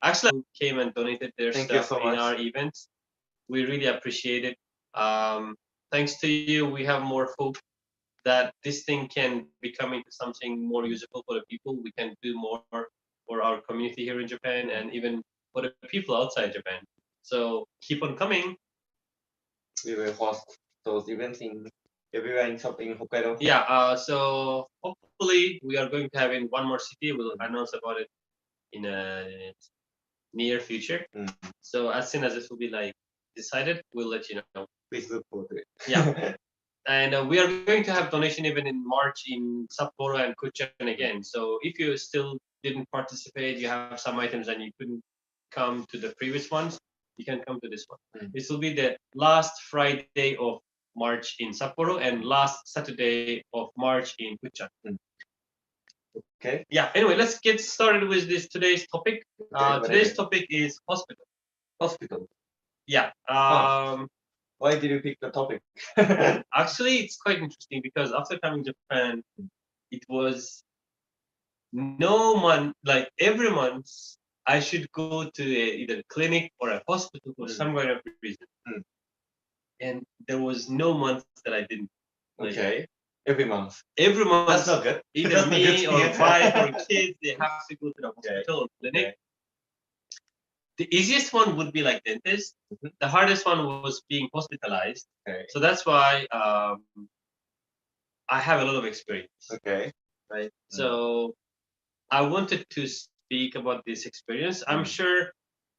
Actually, came and donated their Thank you stuff so in much. our events. We really appreciate it. Thanks to you, we have more hope that this thing can become into something more useful for the people. We can do more for our community here in Japan and even for the people outside Japan. So keep on coming. We will host those events in everywhere in Hokkaido. Yeah. So hopefully we are going to have in one more city. We'll announce about it in a near future. So as soon as this will be like decided, we'll let you know. Please look forward to it. Yeah. And we are going to have donation even in March in Sapporo and Kuchen again. So if you still didn't participate, you have some items and you couldn't come to the previous ones, you can come to this one. This will be the last Friday of March in Sapporo and last Saturday of March in Kuchen. Okay. Yeah. Anyway, let's get started with this today's topic. Today's topic is hospital. Hospital. Yeah. Why did you pick the topic? Actually, it's quite interesting because after coming to Japan, it was no month, like every month, I should go to either a clinic or a hospital for some kind of reason. And there was no month that I didn't. Like, Okay. Every month. Every month. That's not good. Either That's me or wife or kids, they have to go to the hospital or clinic. Okay. The easiest one would be like dentist. The hardest one was being hospitalized. Okay. So that's why I have a lot of experience. Okay. Right. So I wanted to speak about this experience. I'm sure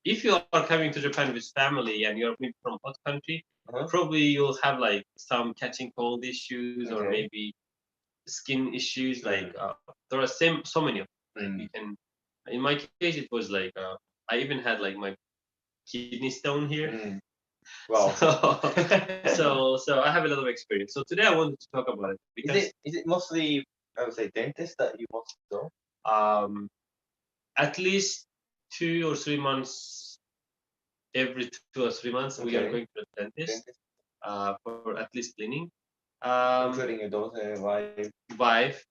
if you are coming to Japan with family and you're maybe from hot country, probably you'll have like some catching cold issues or maybe skin issues. Like there are so many of them. Like you can. In my case, it was like I even had like my kidney stone here. Wow. So I have a lot of experience. So today I wanted to talk about it because is it mostly, I would say, dentist that you want to go? At least 2 or 3 months, every 2 or 3 months, we are going to the dentist for at least cleaning. Including your daughter, wife.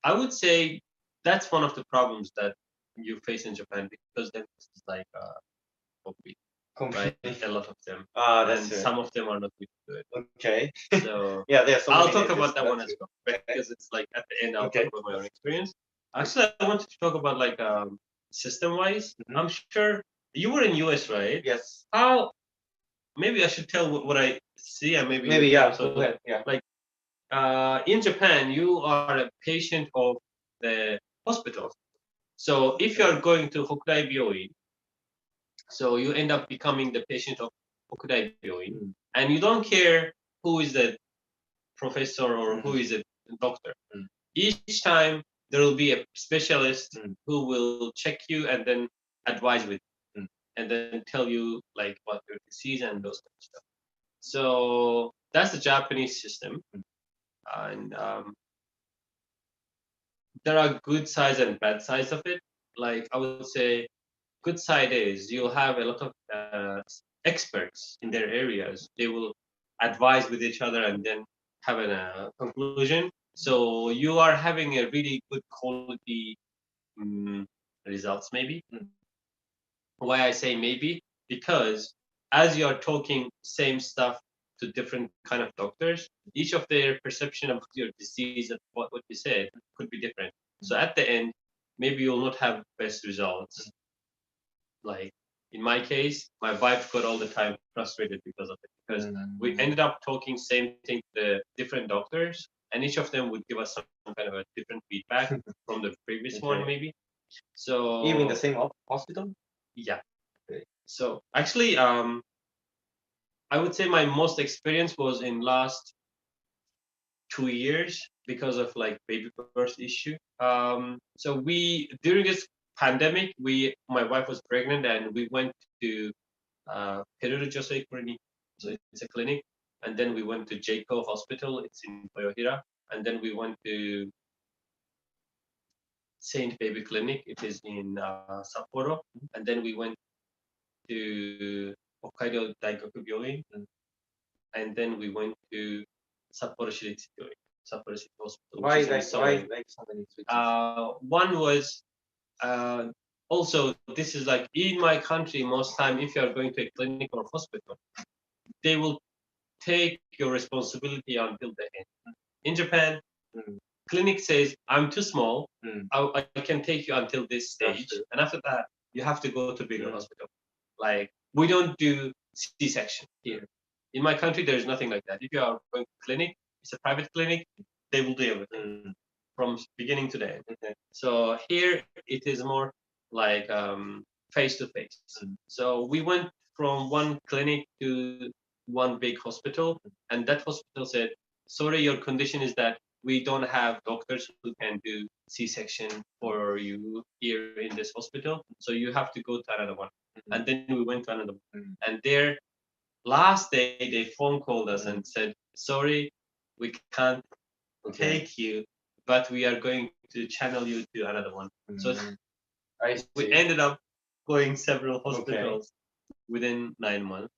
I would say that's one of the problems that you face in Japan because dentist is like hobby. Right, a lot of them. That's and true. Some of them are not good. Okay. So yeah, there's so I'll many talk dentists, about that one as well because it's like at the end I'll talk about my own experience. Actually, I wanted to talk about like system-wise. I'm sure you were in US, right? Yes. How? Maybe I should tell what I see and maybe yeah. So go ahead. Yeah. like in Japan, you are a patient of the hospital. So if you are going to Hokkaido Byoin, so you end up becoming the patient of Hokkaido Byoin, and you don't care who is the professor or who is a doctor. Each time there will be a specialist who will check you and then advise with you, and then tell you like what your disease and those kind of stuff. So that's the Japanese system, and there are good sides and bad sides of it. Like I would say, good side is you'll have a lot of experts in their areas. They will advise with each other and then have a conclusion. So you are having a really good quality results, maybe. Why I say maybe? Because as you are talking same stuff to different kind of doctors, each of their perception of your disease and what you said could be different. So at the end, maybe you'll not have best results. Like in my case, my wife got all the time frustrated because of it. Because we ended up talking same thing to the different doctors, and each of them would give us some kind of a different feedback from the previous one, maybe. So even the same hospital? Yeah. So actually, I would say my most experience was in last 2 years because of like baby birth issue. So we during this pandemic, my wife was pregnant and we went to Peruru Josei Clinic. So it's a clinic, and then we went to Jayco Hospital. It's in Toyohira, and then we went to Saint Baby Clinic. It is in Sapporo, and then we went to Hokkaido Daigaku Byoin, and then we went to Sapporo Shiritsu Byoin, Sapporo City Hospital. Why so many switches? One was also, this is like in my country, most time, if you are going to a clinic or hospital, they will take your responsibility until the end. In Japan, clinic says, I'm too small, I can take you until this stage. And after that, you have to go to bigger hospital. Like, we don't do C-section here. In my country, there's nothing like that. If you are going to clinic, it's a private clinic, they will do everything from beginning to the end. So here, it is more like face-to-face. So we went from one clinic to one big hospital, and that hospital said, sorry, your condition is that we don't have doctors who can do C-section for you here in this hospital, so you have to go to another one. And then we went to another one. And their last day, they phone called us and said, sorry, we can't take you, but we are going to channel you to another one. So we ended up going several hospitals within 9 months.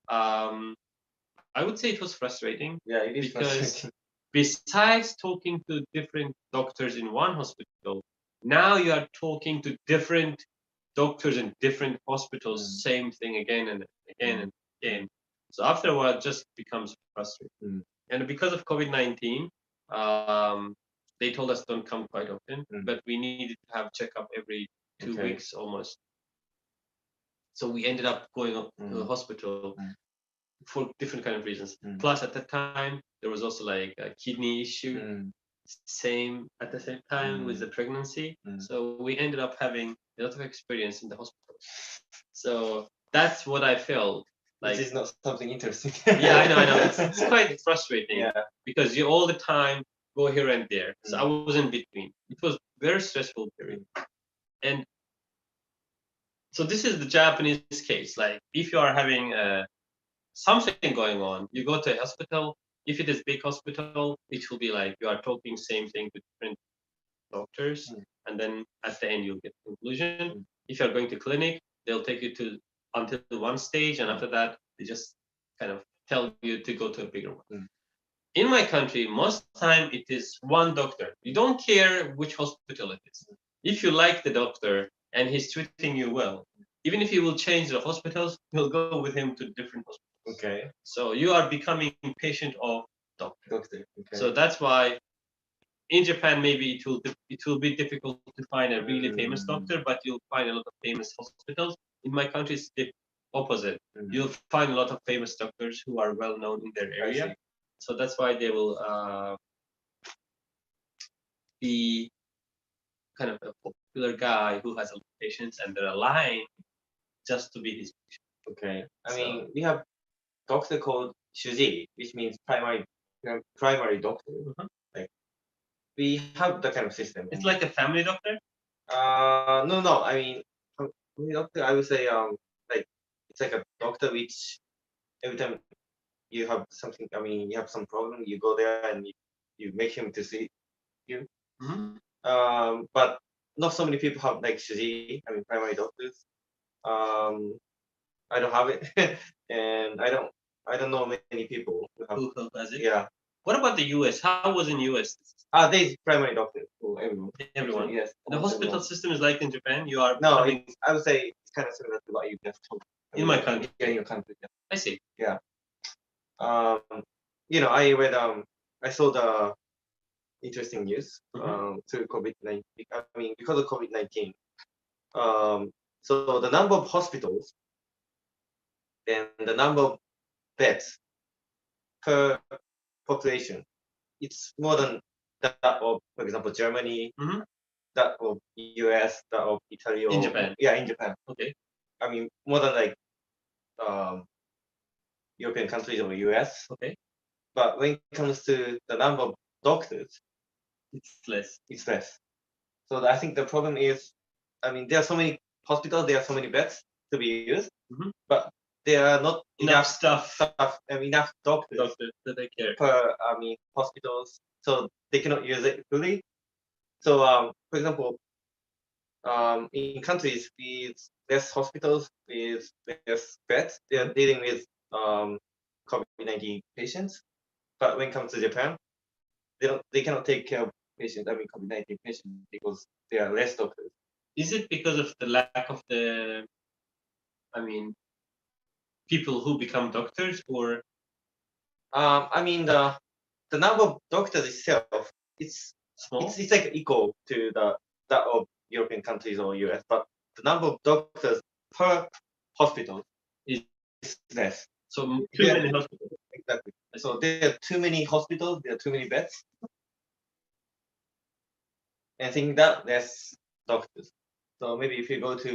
I would say it was frustrating. Yeah, it is because frustrating. besides talking to different doctors in one hospital, now you are talking to different doctors in different hospitals, same thing again and again and again. So after a while, it just becomes frustrating. And because of COVID-19, they told us don't come quite often, but we needed to have checkup every 2 weeks almost. So we ended up going up to the hospital for different kind of reasons. Plus, at that time, there was also like a kidney issue. Same at the same time with the pregnancy. So we ended up having a lot of experience in the hospital. So that's what I felt. Like, this is not something interesting. Yeah, I know. It's quite frustrating because you all the time go here and there. So I was in between. It was very stressful period. And so this is the Japanese case. Like, if you are having something going on, you go to a hospital. If it is big hospital, it will be like you are talking same thing to different doctors, and then at the end you'll get conclusion. If you're going to clinic, they'll take you to until one stage, and after that they just kind of tell you to go to a bigger one. In my country, most time it is one doctor. You don't care which hospital it is. If you like the doctor and he's treating you well, even if he will change the hospitals, you'll go with him to different hospitals. Okay. So you are becoming patient of doctor. Okay. So that's why in Japan maybe it will be difficult to find a really famous doctor, but you'll find a lot of famous hospitals. In my country, it's the opposite. You'll find a lot of famous doctors who are well known in their area. So that's why they will be kind of a popular guy who has a lot of patients, and they're aligned just to be his patient. Okay. I mean, we have doctor called Shuji, which means primary doctor. Like, we have that kind of system. It's like a family doctor? No. I mean, family doctor, I would say, like, it's like a doctor which every time you have something, I mean, you have some problem, you go there and you make him to see you. But not so many people have like Shuji, I mean, primary doctors. I don't have it, and I don't know many people Who has it? Yeah. What about the US? How was in US? There's primary doctor for everyone. Everyone. Yes. The hospital system is like in Japan. You are No, I would say it's kind of similar to what you just told. In my country. Yeah, in your country. Yeah. I see. Yeah. I read I saw the interesting news through COVID-19. I mean, because of COVID-19. So the number of hospitals and the number of beds per population, it's more than that of, for example, Germany, that of US, that of Italy, or In Japan. Yeah, in Japan. Okay. I mean, more than like European countries or US. Okay. But when it comes to the number of doctors, it's less. It's less. So I think the problem is, I mean, there are so many hospitals, there are so many beds to be used, but there are not enough stuff and enough doctors to take care per hospitals, so they cannot use it fully. So for example, in countries with less hospitals, with less beds, they are dealing with COVID-19 patients. But when it comes to Japan, they cannot take care of patients, I mean COVID-19 patients, because there are less doctors. is it because of the lack of people who become doctors, or I mean the number of doctors itself, it's small? it's like equal to that of European countries or US, but the number of doctors per hospital is less. So too Yeah. many hospitals. Exactly. So there are too many hospitals, there are too many beds. And I think that less doctors. So maybe if you go to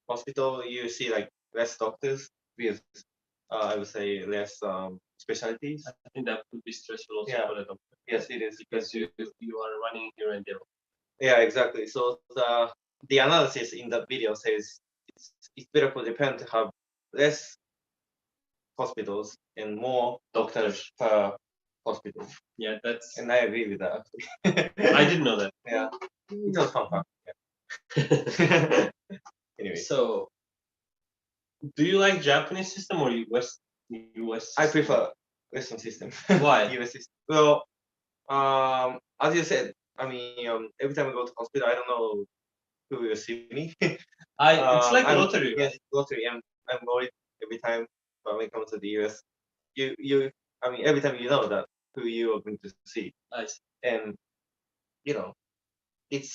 hospital, you see like less doctors with I would say less specialties. I think that would be stressful also Yeah. for the doctor. Yes, it is. Because you are running here and there. Yeah, exactly. So the analysis in that video says it's better for Japan to have less hospitals and more doctors per hospital. Yeah, that's. And I agree with that. I didn't know that. Yeah, it was fun fact. Yeah. Anyway, So, do you like Japanese system or US? I prefer Western system. Why? US system. Well, as you said, I mean, every time I go to hospital, I don't know who will see me. It's like a lottery. Yes, lottery. I'm worried every time. But when it comes to the US, I mean, every time you know that who you are going to see, Nice. and you know, it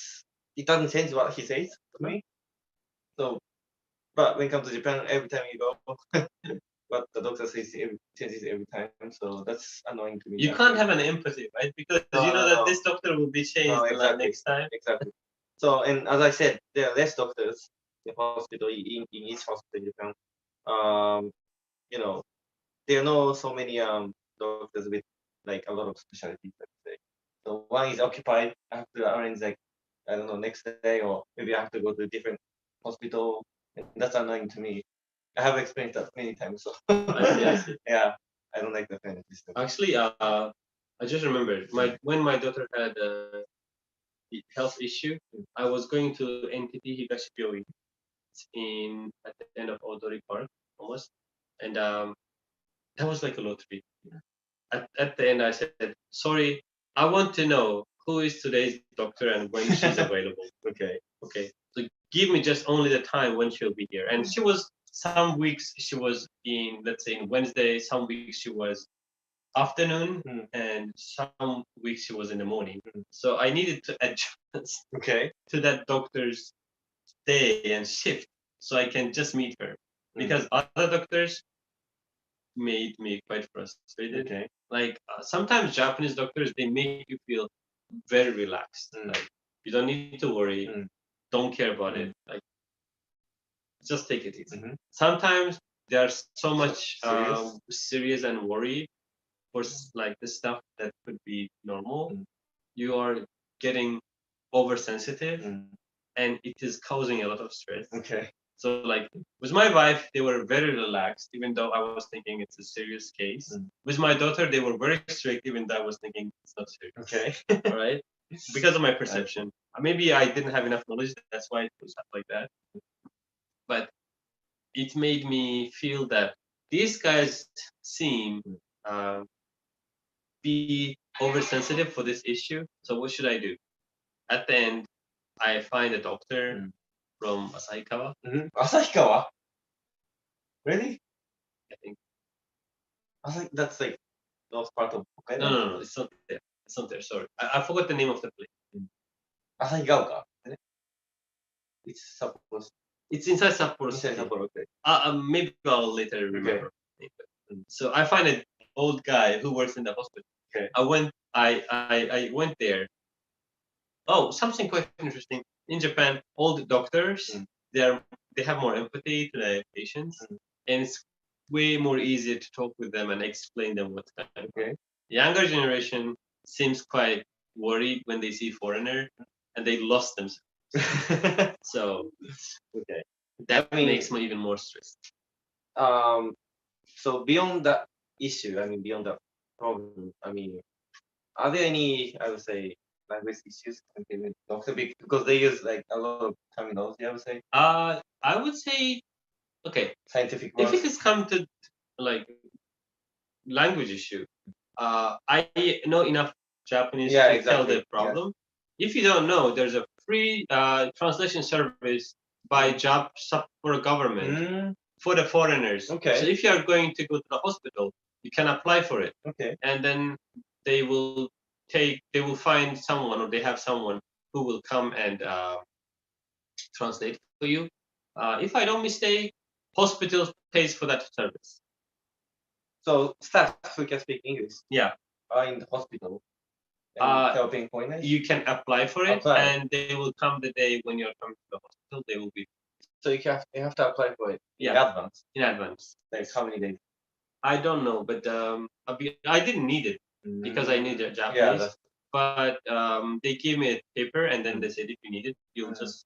doesn't change what he says to me. So, but when it comes to Japan, every time you go, what the doctor says changes every time. So that's annoying to me. You can't have an empathy, right? Because you know that this doctor will be changed next time. Exactly. So, and as I said, there are less doctors in hospital in each hospital in Japan. You know, there are not so many doctors with like a lot of specialties, let's say. So one is occupied. I have to arrange like I don't know next day, or maybe I have to go to a different hospital. And that's annoying to me. I have experienced that many times. So I see. yeah, I don't like the kind of system. Actually, I just remembered when my daughter had a health issue, I was going to NTT Higashi Byoi at the end of Odori Park almost, and that was like a lottery. At the end, I said, "Sorry, I want to know who is today's doctor and when she's available." Okay. So give me just only the time when she'll be here. And she was some weeks she was in, let's say, in Wednesday. Some weeks she was afternoon, and some weeks she was in the morning. So I needed to adjust to that doctor's day and shift so I can just meet her. Because other doctors made me quite frustrated. Like sometimes Japanese doctors, they make you feel very relaxed. Like you don't need to worry, don't care about it. Like just take it easy. Sometimes they are so much serious and worried for like the stuff that could be normal. You are getting oversensitive, and it is causing a lot of stress. So like with my wife, they were very relaxed, even though I was thinking it's a serious case. With my daughter, they were very strict, even though I was thinking it's not serious. All right, because of my perception. Maybe I didn't have enough knowledge. That's why it was like that. But it made me feel that these guys seem be oversensitive for this issue. So what should I do? At the end, I find a doctor from Asahikawa. Asahikawa? Really? I think. That's like north part of Hokkaido. No, it's not there. It's not there. Sorry, I forgot the name of the place. Asahikawa. It's Sapporo. It's inside Sapporo. Maybe I'll later remember. So I find an old guy who works in the hospital. I went there. Oh, something quite interesting. In Japan, all the doctors they have more empathy to their patients, and it's way more easier to talk with them and explain them what's going on. Younger generation seems quite worried when they see foreigner, and they lost themselves. So that makes me even more stressed. So beyond that issue, beyond that problem, are there any, I would say, language issues with doctor because they use like a lot of terminology? I would say. I would say, scientific. If it has come to like language issue, I know enough Japanese to tell the problem. If you don't know, there's a free translation service by for a government for the foreigners. Okay. So if you are going to go to the hospital, you can apply for it. Okay. And then they will find someone, or they have someone who will come and translate for you. If I don't mistake, hospital pays for that service. So staff who can speak English Yeah. are in the hospital and helping foreigners? You can apply for it, Apply. and they will come the day when you're coming to the hospital. They will be. So you have to apply for it in advance. In advance. Like how many days? I don't know, but I didn't need it because I knew the Japanese. Yeah, but they gave me a paper, and then they said if you need it, you'll just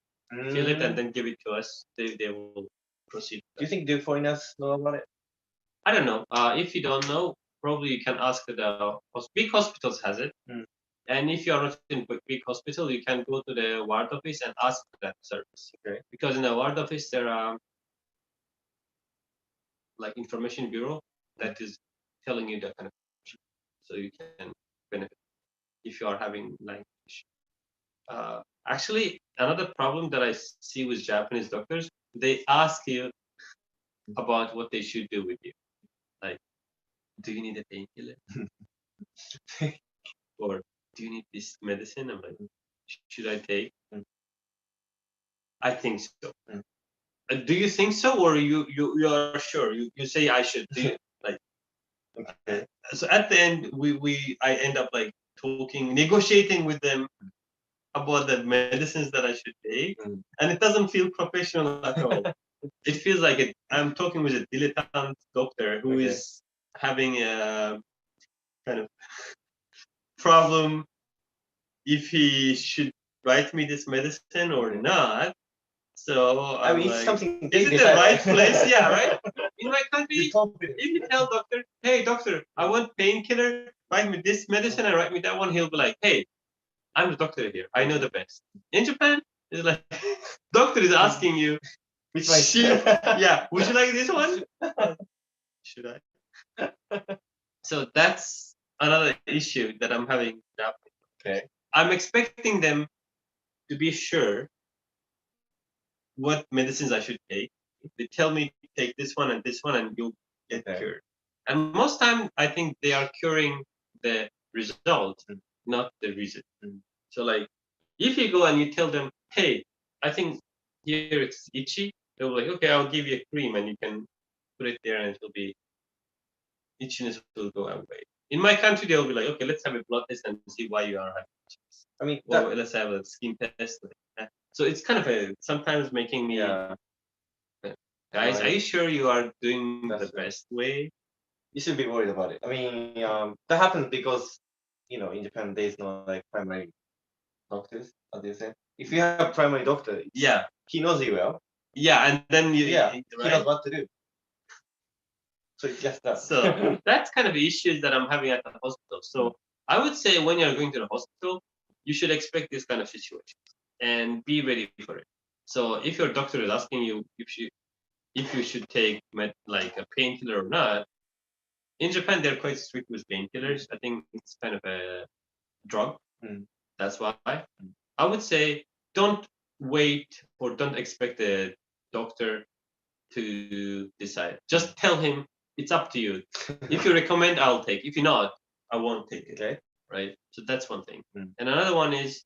fill it and then give it to us. They will proceed. Do you think the foreigners know about it? I don't know. If you don't know, probably you can ask the big hospitals has it. And if you are not in big hospital, you can go to the ward office and ask for that service. Okay. Because in the ward office there are like information bureau that is telling you that kind of information, so you can benefit if you are having language. Actually, another problem that I see with Japanese doctors, they ask you about what they should do with you. Like, do you need a painkiller? Or do you need this medicine? I'm like, should I take? I think so. Do you think so, or you are sure? You say I should. Do you, like, okay. So at the end, I end up like negotiating with them about the medicines that I should take, and it doesn't feel professional at all. It feels like I'm talking with a dilettante doctor who is having a kind of problem if he should write me this medicine or not. So I mean, like, it's something. Is it the right place? Yeah, right. In my country, if you tell doctor, "Hey, doctor, I want painkiller. Write me this medicine and write me that one," he'll be like, "Hey, I'm the doctor here. I know the best." In Japan, it's like doctor is asking you, Which one? yeah, would you like this one? Should I? So that's another issue that I'm having. Okay. I'm expecting them to be sure what medicines I should take. They tell me take this one, and you'll get cured. And most time, I think they are curing the result, not the reason. So like, if you go and you tell them, "Hey, I think here it's itchy," they'll be like, "Okay, I'll give you a cream, and you can put it there, and it'll be itchiness will go away." In my country, they'll be like, "Okay, let's have a blood test and see why you are having itchiness." I mean, or let's have a skin test. So it's kind of sometimes making me, guys, are you sure you are doing the best way? You should be worried about it. I mean, that happens because, in Japan, there's no like primary doctors, as they say. If you have a primary doctor, he knows you well. Yeah, and then he knows what to do. So it's just that. So that's kind of the issues that I'm having at the hospital. So I would say when you're going to the hospital, you should expect this kind of situation and be ready for it. So if your doctor is asking you if you should take like a painkiller or not, in Japan they're quite strict with painkillers. I think it's kind of a drug. That's why I would say don't wait or don't expect the doctor to decide. Just tell him it's up to you. If you recommend, I'll take. If you're not, I won't take it. Okay. Right. So that's one thing. And another one is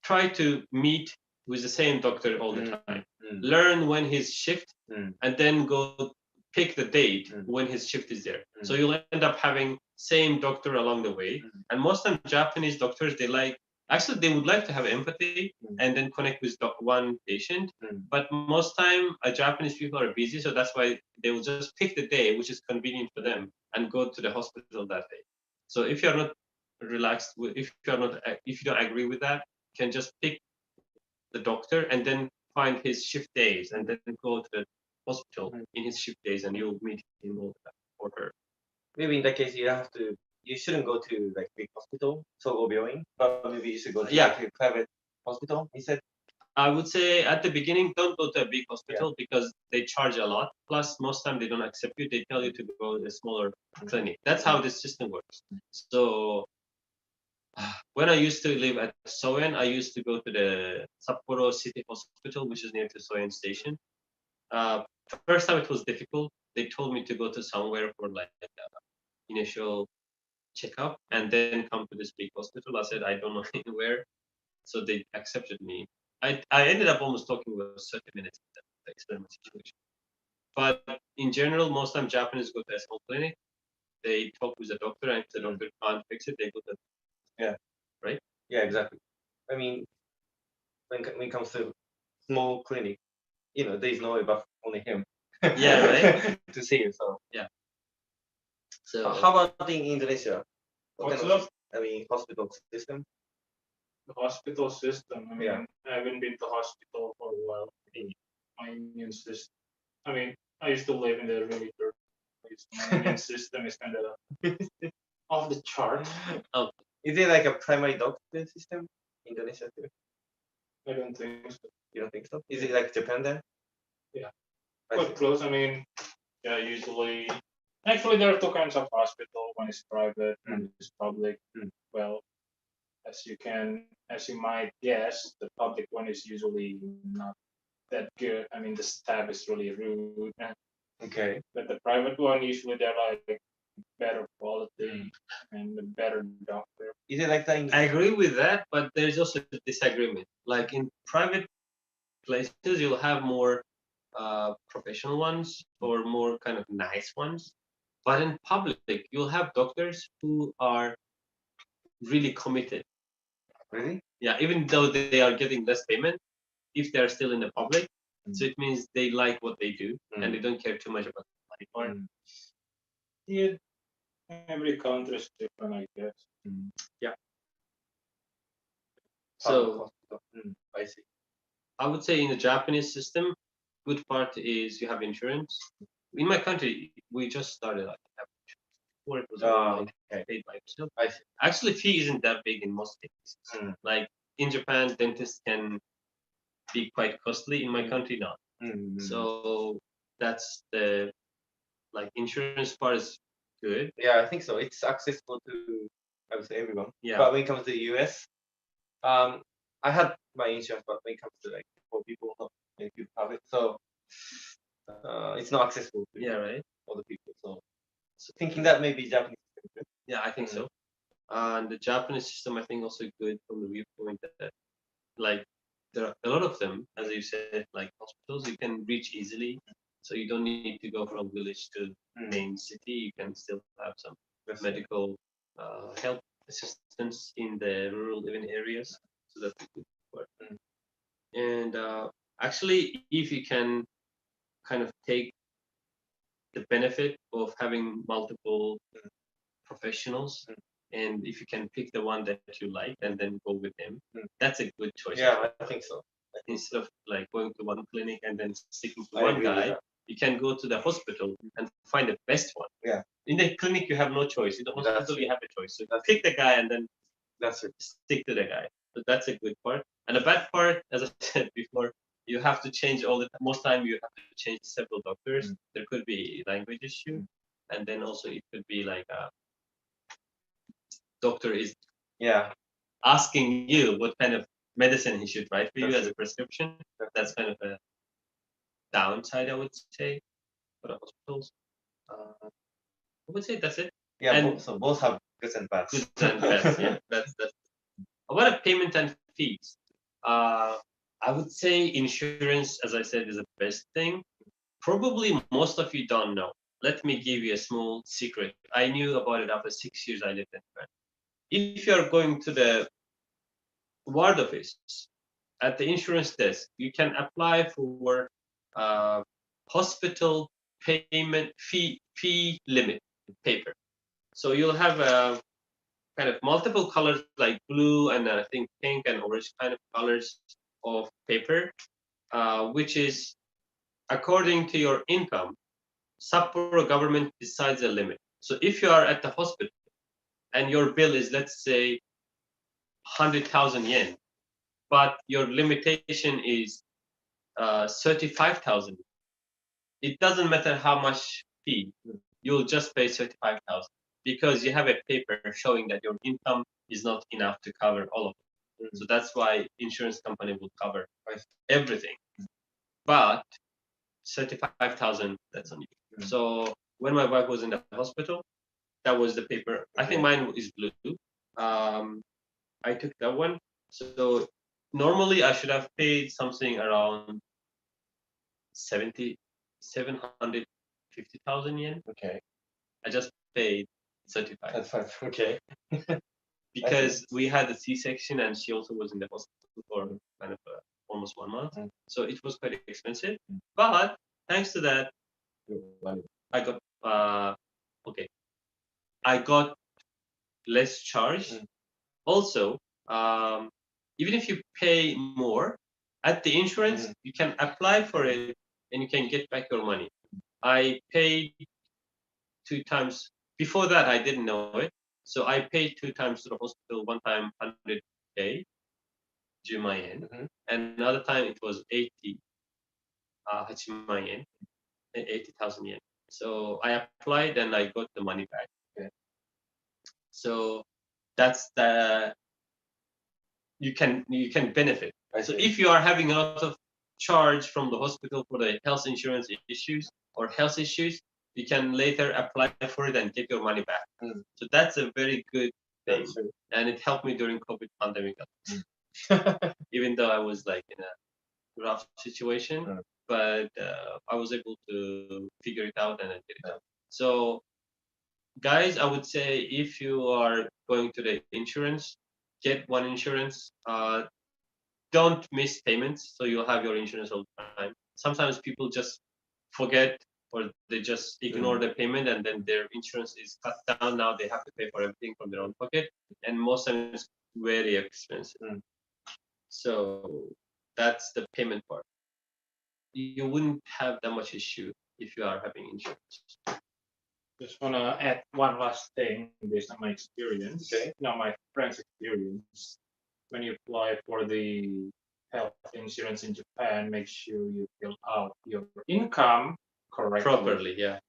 try to meet with the same doctor all the time. Learn when his shift, and then go pick the date when his shift is there. So you'll end up having same doctor along the way. And most of Japanese doctors, they would like to have empathy and then connect with one patient. But most time, Japanese people are busy, so that's why they will just pick the day which is convenient for them and go to the hospital that day. So if you're not relaxed, if you don't agree with that, you can just pick the doctor and then find his shift days and then go to the hospital in his shift days, and you'll meet him or her. Maybe in that case, you shouldn't go to like big hospital, Sogo Byoin, but maybe you should go to like a private hospital instead. I would say at the beginning, don't go to a big hospital because they charge a lot. Plus, most time they don't accept you. They tell you to go to a smaller clinic. That's how the system works. So when I used to live at Soen, I used to go to the Sapporo City Hospital, which is near to Soen Station. First time it was difficult. They told me to go to somewhere for like initial checkup and then come to this big hospital. I said I don't know anywhere, so they accepted me. I ended up almost talking with 30 minutes in the experiment situation. But in general, most time Japanese go to a small clinic. They talk with the doctor, and if the doctor can't fix it, they go to right? Yeah, exactly. I mean, when it comes to small clinic, there's no way but only him. Yeah, right. To see you. So Yeah. So how about in Indonesia? What What's kind of, up? hospital system? The hospital system. I mean, Yeah. I haven't been to hospital for a while. My immune system. I mean, I used to live in the really third place. My immune system is kind of off the chart. Is it like a primary doctor system in Indonesia too? I don't think so. You don't think so? Is it like Japan then? Yeah. I Quite see. close. I mean, yeah, usually. Actually, there are two kinds of hospital. One is private, one is public. Well, as you might guess, the public one is usually not that good. I mean, the staff is really rude. Okay. But the private one, usually they're like better quality and a better doctor. Is it like that in I agree with that, but there's also a disagreement. Like in private places, you'll have more professional ones or more kind of nice ones. But in public, you'll have doctors who are really committed. really? Yeah, even though they are getting less payment, if they are still in the public, so it means they like what they do and they don't care too much about the money part. Yeah, every country is different, I guess. So I see. I would say in the Japanese system, good part is you have insurance. In my country, we just started like having insurance. Before it was all like Okay. paid by yourself. I see. Actually, fee isn't that big in most cases. Like in Japan, dentists can be quite costly. In my country, not. So that's the like insurance part is good. Yeah, I think so. It's accessible to, I would say, everyone. Yeah. But when it comes to the US, I had my insurance, but when it comes to like poor people, not many people have it. So it's not accessible to Yeah, right. other people. So thinking that maybe Japanese system is good. Yeah, I think so. And the Japanese system, I think, also good from the viewpoint that, like, there are a lot of them, as you said, like hospitals, you can reach easily. So you don't need to go from village to main city. You can still have some medical help assistance in the rural living areas. So that's a good part. And actually, if you can kind of take the benefit of having multiple professionals, and if you can pick the one that you like and then go with them, that's a good choice. Yeah, I think so. Instead of like going to one clinic and then sticking to I one agree with guy, that. you can go to the hospital and find the best one. Yeah. In the clinic, you have no choice. In the That's hospital, true. you have a choice. So pick the guy and then That's it. stick to the guy. So that's a good part. And the bad part, as I said before, you have to change all the most time. You have to change several doctors. There could be language issue, and then also it could be like a doctor is asking you what kind of medicine he should write for you as a prescription. That's kind of a downside, I would say, for the hospitals. I would say that's it. Yeah, And- so both have goods and bads. Good and bad. Yeah, that's. About a payment and fees, I would say insurance, as I said, is the best thing. Probably most of you don't know. Let me give you a small secret. I knew about it after 6 years I lived in Japan. If you are going to the ward office at the insurance desk, you can apply for hospital payment fee limit paper. So you'll have a kind of multiple colors like blue and I think pink and orange kind of colors of paper, which is according to your income. Sapporo government decides a limit. So if you are at the hospital and your bill is, let's say, 100,000 yen, but your limitation is 35,000, it doesn't matter how much fee, you'll just pay 35,000. because you have a paper showing that your income is not enough to cover all of it. So that's why insurance company will cover everything. But 35,000, that's on you. So when my wife was in the hospital, that was the paper. I think mine is blue. I took that one. So normally I should have paid something around 750,000 yen. Okay. I just paid 35 That's fine. Okay. because we had a C-section and she also was in the hospital for kind of almost 1 month. So it was quite expensive. But thanks to that, I got I got less charge. Also, even if you pay more at the insurance, you can apply for it and you can get back your money. I paid 2 times. Before that, I didn't know it. So I paid 2 times to the hospital. One time 100K, 10万円. And another time it was 8 万円, 80,000 yen. So I applied and I got the money back. So that's the you can benefit. So if you are having a lot of charge from the hospital for the health insurance issues or health issues, you can later apply for it and get your money back. So that's a very good thing, and it helped me during COVID pandemic. Even though I was like in a rough situation, but I was able to figure it out and I get it out. So guys, I would say if you are going to the insurance, get one insurance. Don't miss payments, so you'll have your insurance all the time. Sometimes people just forget or they just ignore the payment and then their insurance is cut down. Now they have to pay for everything from their own pocket, and most times it's very expensive. So that's the payment part. You wouldn't have that much issue if you are having insurance. Just wanna add one last thing based on my experience. Okay. Now my friend's experience. When you apply for the health insurance in Japan, make sure you fill out your income correctly. Properly, yeah.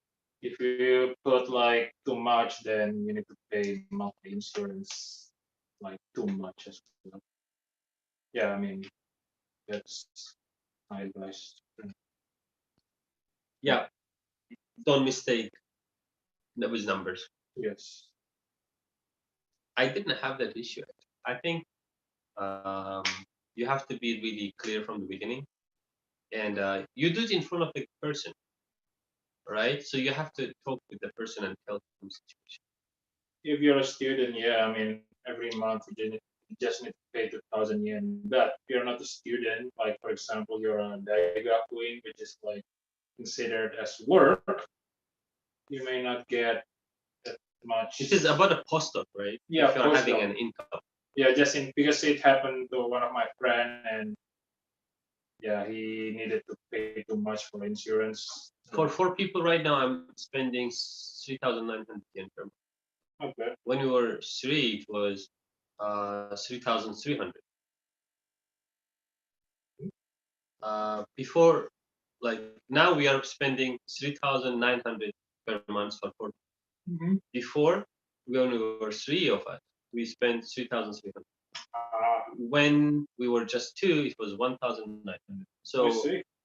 If you put like too much, then you need to pay monthly insurance like too much as well. Yeah, I mean that's my advice. Yeah. Don't mistake with numbers. Yes. I didn't have that issue. I think you have to be really clear from the beginning, and you do it in front of the person, right? So you have to talk with the person and tell them the situation. If you're a student, yeah, I mean every month you just need to pay 2,000 yen. But if you're not a student, like for example, you're a daigakuin, which is like considered as work, you may not get that much. It is about a postdoc, right? Yeah, if you're having postdoc. an income. Yeah, just because it happened to one of my friend, and yeah, he needed to pay too much for insurance. For 4 people right now, I'm spending 3,900 yen per month. Okay. When we were 3, it was 3,300. Before, like now, we are spending 3,900 per month for 4. Before, when we were 3 of us, we spent 3,300. When we were just 2, it was 1,900. So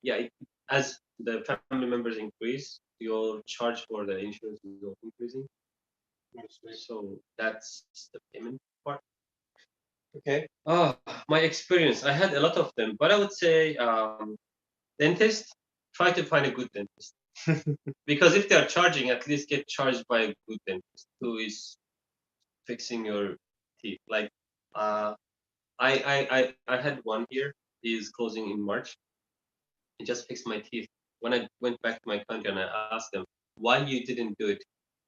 yeah, as the family members increase, your charge for the insurance is also increasing. So that's the payment part. Okay. My experience, I had a lot of them, but I would say dentist, try to find a good dentist. Because if they are charging, at least get charged by a good dentist who is fixing your teeth. Like I had one here. He is closing in March. He just fixed my teeth. When I went back to my country and I asked them why you didn't do it,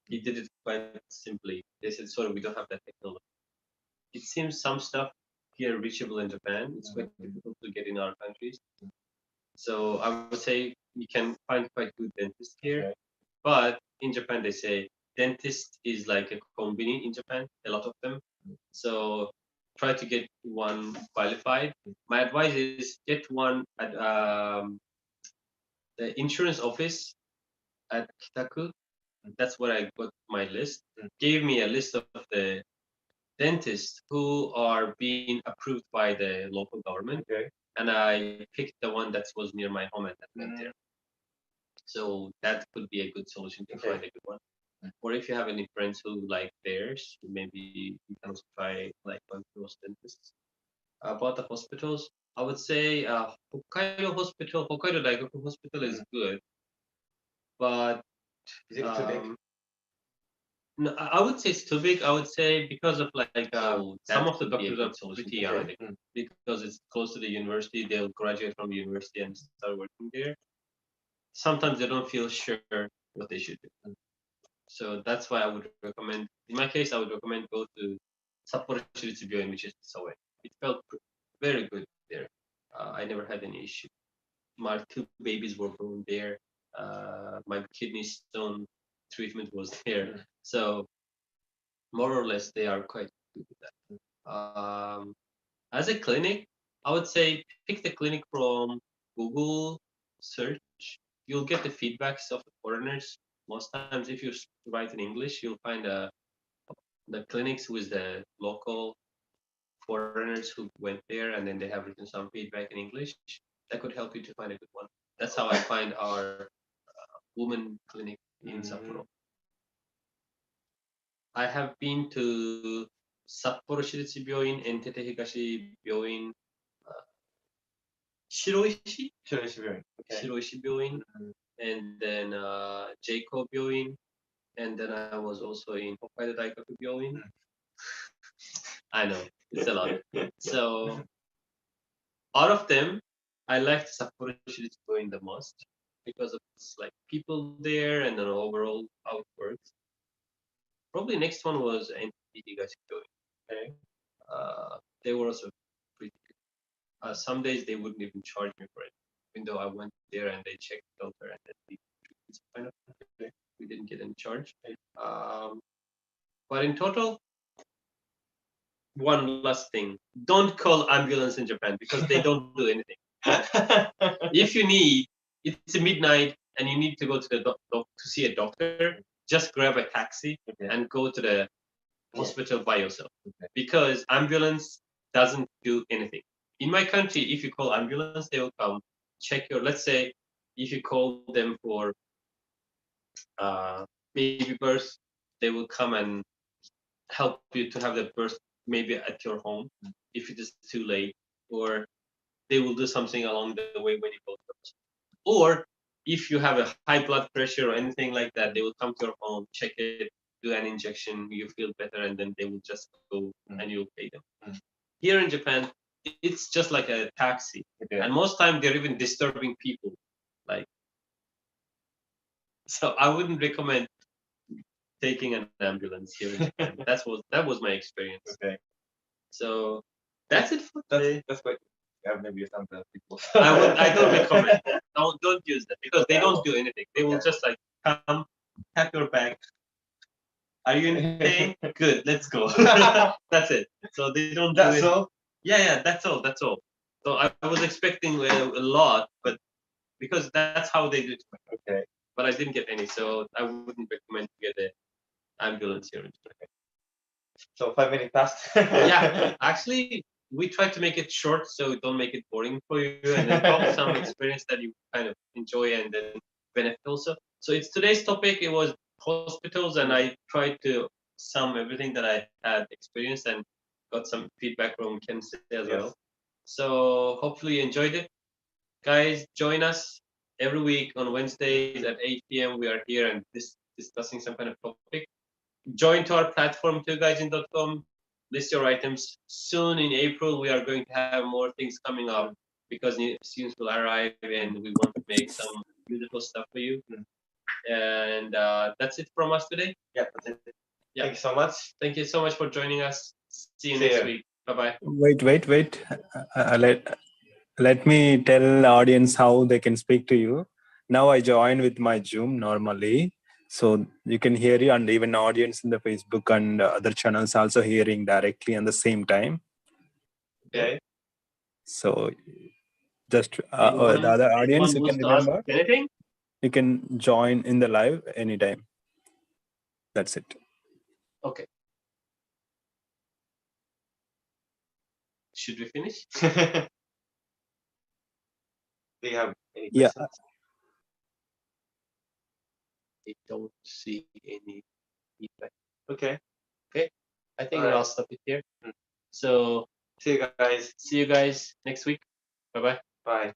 he did it quite simply. They said, sorry, we don't have that technology. It seems some stuff here reachable in Japan. It's quite difficult to get in our countries. So I would say you can find quite good dentists here. Okay. But in Japan, they say dentist is like a konbini in Japan, a lot of them. So try to get one qualified. My advice is get one at the insurance office at Kitaku. That's what I got my list. Gave me a list of the dentists who are being approved by the local government, and I picked the one that was near my home and went there. So that could be a good solution to find a good one. Or if you have any friends who like theirs, maybe you can also try like one of those dentists. About the hospitals, I would say Hokkaido Hospital, Hokkaido Daigaku Hospital is good, but Is it too big? no, I would say it's too big. I would say because of like some of the could be a doctors good are solution. pretty young because it's close to the university. They'll graduate from the university and start working there. Sometimes they don't feel sure what they should do. So that's why I would recommend. In my case, I would recommend go to Sapporo Shiritsu Byoin, which is away. It felt very good there. I never had any issue. My 2 babies were born there. My kidney stone treatment was there. So more or less, they are quite good with that. As a clinic, I would say pick the clinic from Google search. You'll get the feedbacks of the foreigners. Most times, if you write in English, you'll find the clinics with the local foreigners who went there, and then they have written some feedback in English. That could help you to find a good one. That's how I find our women clinic in Sapporo. I have been to Sapporo Shiritsu Byoin, Entete Higashi Byoin, Shiroishi Byoin, and then Jeiko Byoin, and then I was also in Hokkaido Daigaku Byoin. I know, it's a lot. So out of them, I liked Sapporo Shiritsu Byoin the most because of it's like people there and then overall how it works. Probably next one was Entity Higashi Byoin. They were also pretty good. Some days they wouldn't even charge me for it, even though I went there and they checked the filter and then we didn't get any charge. But in total, one last thing: don't call ambulance in Japan because they don't do anything. If you need, it's midnight and you need to go to the to see a doctor, just grab a taxi and go to the hospital by yourself because ambulance doesn't do anything. In my country, if you call ambulance, they will come check your. Let's say if you call them for baby birth, they will come and help you to have the birth maybe at your home if it is too late, or they will do something along the way when you go to the hospital. Or if you have a high blood pressure or anything like that, they will come to your home, check it, do an injection, you feel better, and then they will just go and you'll pay them. Here in Japan, it's just like a taxi, and most time they're even disturbing people. Like, so I wouldn't recommend taking an ambulance here in Japan. that was my experience. So that's it for today. That's quite. I've never used ambulance before. I don't recommend that. Don't use that because they don't do anything. They will just like come, tap your back. Are you in pain? Good, let's go. That's it. So they don't do it. all? Yeah, that's all. So I was expecting a lot, but because that's how they do it. But I didn't get any, so I wouldn't recommend to get an ambulance here in Japan. So 5 minutes past. Yeah, actually, we tried to make it short so don't make it boring for you, and then talk some experience that you kind of enjoy and then benefit also. So it's today's topic. It was hospitals, and I tried to sum everything that I had experienced and got some feedback from Ken as well. So hopefully you enjoyed it. Guys, join us every week on Wednesdays at 8 p.m. We are here and discussing some kind of topic. Join to our platform, 2gaijin.com. List your items. Soon in April, we are going to have more things coming up because new students will arrive and we want to make some beautiful stuff for you. And that's it from us today. Yeah, that's it. Yeah. Thank you so much. Thank you so much for joining us. See you next week. Bye-bye. Wait. Let me tell the audience how they can speak to you. Now I join with my Zoom normally. So you can hear you, and even audience in the Facebook and other channels also hearing directly at the same time. Okay. So just the other audience, you can remember. Anything? You can join in the live anytime. That's it. Okay. Should we finish? Do you have any Yeah. questions? I don't see any feedback. Okay. I think Alright. I'll stop it here. So See you guys. see you guys next week. Bye bye. Bye.